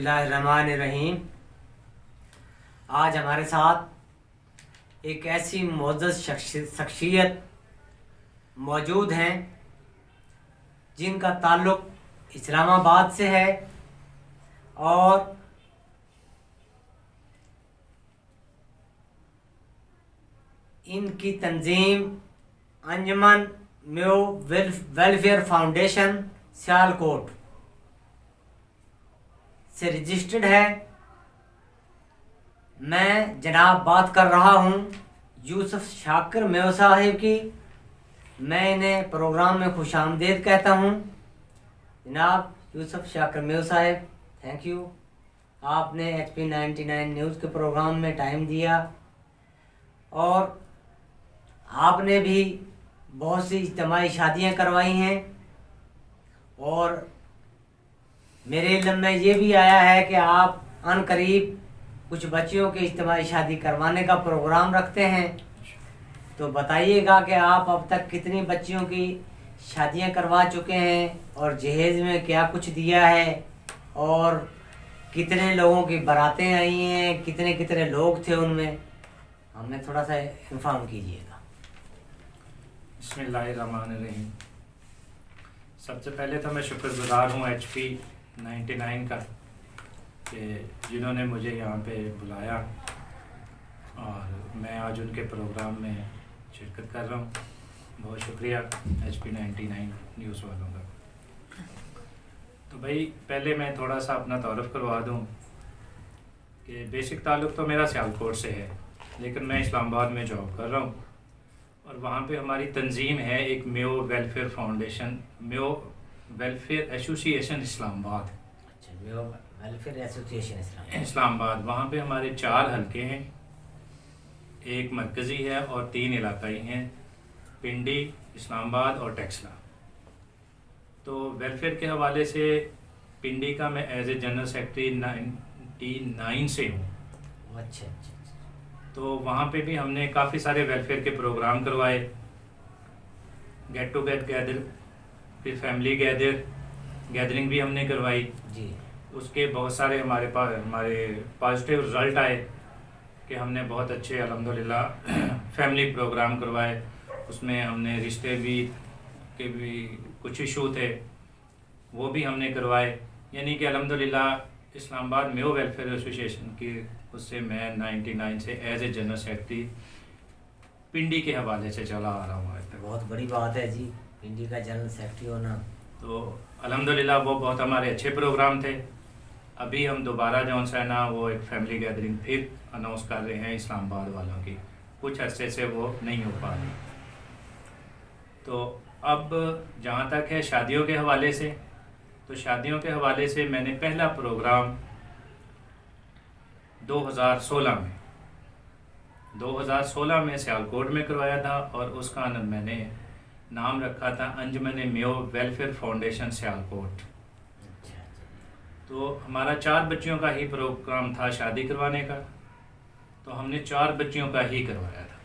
बिस्मिल्लाह रहमान रहीम। आज हमारे साथ एक ऐसी मोअज़्ज़ज़ शख्सियत मौजूद हैं जिनका ताल्लुक़ इस्लामाबाद से है और इनकी तंजीम अंजुमन म्यो वेलफेयर फाउंडेशन सियालकोट से रजिस्टर्ड है। मैं जनाब बात कर रहा हूँ यूसुफ शाकिर म्यो साहिब की। मैं इन्हें प्रोग्राम में खुशामदीद कहता हूँ। जनाब यूसुफ शाकिर म्यो साहिब, थैंक यू, आपने HP 99 न्यूज़ के प्रोग्राम में टाइम दिया और आपने भी बहुत सी इज्तिमाई शादियाँ करवाई हैं और मेरे इल्म में ये भी आया है कि आप अनकरीब कुछ बच्चियों की इज्तिमाई शादी करवाने का प्रोग्राम रखते हैं। तो बताइएगा कि आप अब तक कितनी बच्चियों की शादियां करवा चुके हैं और जहेज़ में क्या कुछ दिया है और कितने लोगों की बारातें आई हैं, कितने कितने लोग थे उनमें, हमें थोड़ा सा इन्फॉर्म कीजिएगा। बिस्मिल्लाहिर्रहमानिर्रहीम। सबसे पहले तो मैं शुक्रगुजार हूँ HP 99 का कि जिन्होंने मुझे यहाँ पे बुलाया और मैं आज उनके प्रोग्राम में शिरकत कर रहा हूँ। बहुत शुक्रिया HP 99 न्यूज़ वालों का। तो भाई पहले मैं थोड़ा सा अपना तारुफ करवा दूँ कि बेसिक ताल्लुक़ तो मेरा सियालकोट से है, लेकिन मैं इस्लामाबाद में जॉब कर रहा हूँ और वहाँ पे हमारी तंजीम है एक म्यो welfare foundation, म्यो welfare association Islamabad. अच्छा, म्यो वेलफेयर एसोसिएशन इस्लामाबाद। वहाँ पे हमारे 4 हलके हैं, एक मरकज़ी है और 3 इलाकाई हैं, पिंडी, इस्लामाबाद और टेक्सला। तो वेलफेयर के हवाले से पिंडी का मैं एज ए जनरल सेक्रेटरी 99 से हूँ। अच्छा अच्छा। तो वहाँ पे भी हमने काफ़ी सारे वेलफेयर के प्रोग्राम करवाए, गेट टू गैदर, फिर फैमिली गैदरिंग भी हमने करवाई जी। उसके बहुत सारे हमारे पॉजिटिव रिज़ल्ट आए कि हमने बहुत अच्छे अल्हम्दुलिल्लाह फैमिली प्रोग्राम करवाए। उसमें हमने रिश्ते भी कुछ इशू थे वो भी हमने करवाए। यानी कि अल्हम्दुलिल्लाह इस्लामाबाद म्यो वेलफेयर एसोसिएशन की उससे मैं 99 से एज ए जनरल सेक्रेटरी पिंडी के हवाले से चला आ रहा हूँ। बहुत बड़ी बात है जी, पिंडी का जनरल सेक्रेटरी होना। तो अल्हम्दुलिल्लाह वो बहुत हमारे अच्छे प्रोग्राम थे। अभी हम दोबारा जो है ना वो एक फैमिली गैदरिंग फिर अनाउंस कर रहे हैं इस्लामाबाद वालों की, कुछ अरसे से वो नहीं हो पा रही। तो अब जहाँ तक है शादियों के हवाले से, तो शादियों के हवाले से मैंने पहला प्रोग्राम 2016 में सियालकोट में करवाया था और उसका मैंने नाम रखा था अंजुमन म्यो वेलफेयर फाउंडेशन सियालकोट। तो हमारा 4 बच्चियों का ही प्रोग्राम था शादी करवाने का, तो हमने 4 बच्चियों का ही करवाया था।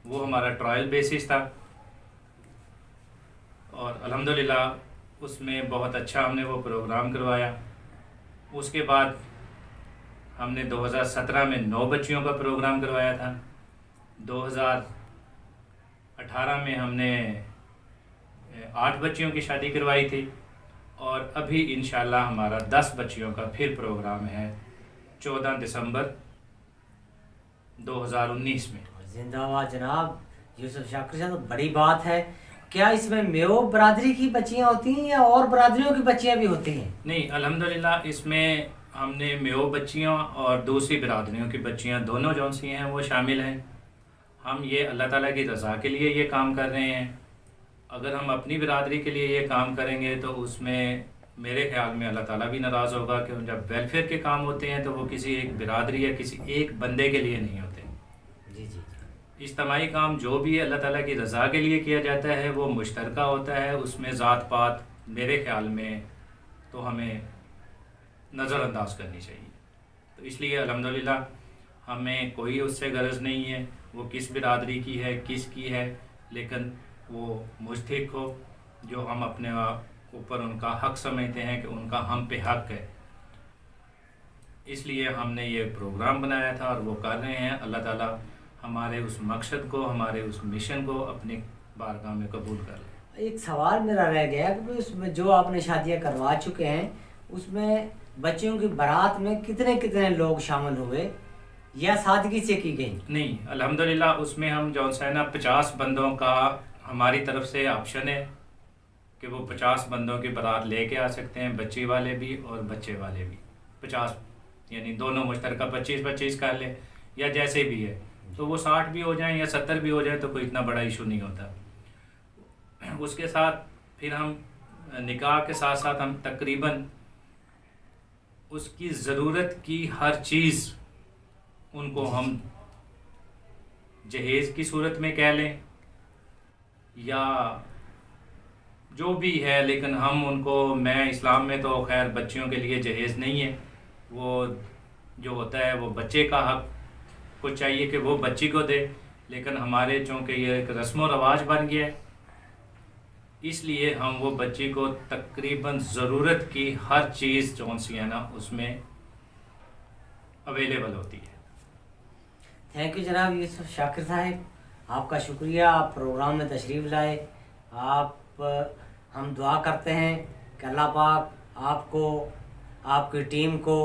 वो हमारा ट्रायल बेसिस था और अल्हम्दुलिल्लाह उसमें बहुत अच्छा हमने वो प्रोग्राम करवाया। उसके बाद हमने 2017 में 9 बच्चियों का प्रोग्राम करवाया था। 2018 में हमने 8 बच्चियों की शादी करवाई थी और अभी इंशाल्लाह हमारा 10 बच्चियों का फिर प्रोग्राम है 14 दिसंबर 2019 में। जिंदाबाद जनाब यूसुफ शाकिर साहब, तो बड़ी बात है। क्या इसमें म्यो बरादरी की बच्चियां होती हैं या और बरादरियों की बच्चियां भी होती हैं? नहीं, अल्हम्दुलिल्लाह इसमें हमने म्यो बच्चियों और दूसरी बरादरियों की बच्चियां दोनों जौन सी हैं वो शामिल हैं। हम ये अल्लाह ताला की रज़ा के लिए ये काम कर रहे हैं। अगर हम अपनी बिरादरी के लिए ये काम करेंगे तो उसमें मेरे ख्याल में अल्लाह ताला भी नाराज़ होगा कि जब वेलफेयर के काम होते हैं तो वो किसी एक बिरादरी या किसी एक बंदे के लिए नहीं होते। जी जी। इज्तिमाई काम जो भी अल्लाह ताला की रज़ा के लिए किया जाता है वो मुश्तरका होता है, उसमें ज़ात पात मेरे ख्याल में तो हमें नज़रअंदाज करनी चाहिए। तो इसलिए अल्हम्दुलिल्लाह हमें कोई उससे गरज नहीं है वो किस बिरादरी की है किस की है, लेकिन वो मुस्तहिक हो जो हम अपने ऊपर उनका हक समझते हैं कि उनका हम पे हक है। اس لیے ہم نے یہ پروگرام بنایا تھا اور وہ کر رہے ہیں. اللہ تعالیٰ ہمارے اس مقصد کو، ہمارے اس مشن کو اپنی بارگاہ میں قبول کر لیں. ایک سوال میرا رہ گیا کہ اس میں جو آپ نے شادیاں کروا چکے ہیں اس میں بچیوں کی بارات میں کتنے لوگ شامل ہوئے یا سادگی سے کی گئی؟ نہیں، الحمدللہ اس میں ہم جو ہے نا 50 بندوں کا ہماری طرف سے آپشن ہے کہ وہ 50 بندوں کی بارات لے کے آ سکتے ہیں، بچی والے بھی اور بچے والے بھی. 50 یعنی دونوں مشترکہ 25 کر لیں یا جیسے بھی ہے، تو وہ 60 بھی ہو جائیں یا 70 بھی ہو جائیں تو کوئی اتنا بڑا ایشو نہیں ہوتا. اس کے ساتھ پھر ہم نکاح کے ساتھ ساتھ ہم تقریباً اس کی ضرورت کی ہر چیز ان کو ہم جہیز کی صورت میں کہہ لیں یا جو بھی ہے، لیکن ہم ان کو، میں اسلام میں تو خیر بچیوں کے لیے جہیز نہیں ہے، وہ جو ہوتا ہے وہ بچے کا حق کو چاہیے کہ وہ بچی کو دے، لیکن ہمارے چونکہ یہ ایک رسم و رواج بن گیا ہے اس لیے ہم وہ بچی کو تقریباً ضرورت کی ہر چیز جو سی ہے نا اس میں اویلیبل ہوتی ہے. تھینک یو جناب یوسف شاکر صاحب، آپ کا شکریہ، آپ پروگرام میں تشریف لائے. آپ ہم دعا کرتے ہیں کہ اللہ پاک آپ کو، آپ کی ٹیم کو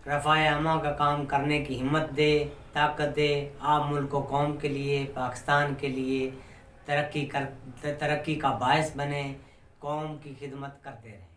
رفع امہ کا کام کرنے کی ہمت دے، طاقت دے. آپ ملک و قوم کے لیے، پاکستان کے لیے ترقی کا باعث بنے، قوم کی خدمت کرتے رہیں.